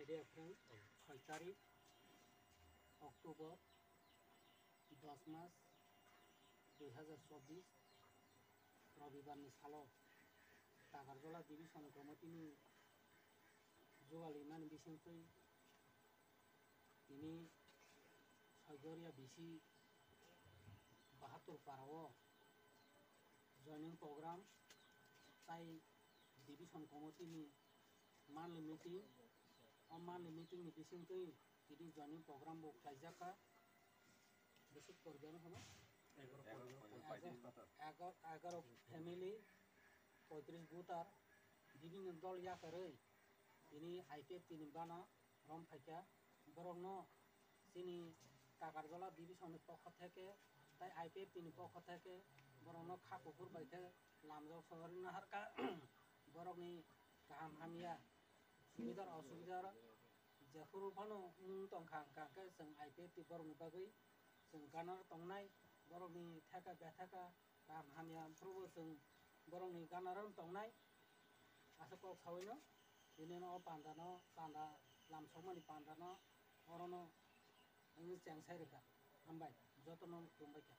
April 6 তারিখ October 10 মাস 2024 रविबारनि सालाव दागारजला division कमिटिनि जौगालिमान बिसिंफै दिनै सयगरिया बिसि 72 पाराव जयनिं प्रग्राम ताई डिभिसन कमिटिनि मानलि मीटिंग नि बिसिंफै दिनै जयनिं प्रग्राम बो खालायजाखा बेसे करगोन होनो 11 फैमिली 35 भोटार বিভিন্ন দল ইয়াকারে তিনি আইপিএফ তিনি বানা রম ফাইকা বরং তিনি কাকারজলা ডিভিশনের পক্ষ থেকে তাই আইপিএফ তিনি পক্ষ থেকে বরং খাকুকুর বাইতে লামজাও শহরের নাহারকা বরংনি গাহাম হামিয়া সুবিধার অসুবিধার যেফोर फानो मुं तंखा काके जों आइपिएफ ति बरंनि बागै जों गानार तंनाय बरंनि थाका बेथाका गाहाम हामिया फोरबो जों बरंनि गानार तंनाय आसा कक सावैनो बिनिनो पान्दानो पान्दा लामसमानि पान्दानो अरनो नों चेंसाइरका हामबाय जतन खुलुमबाय।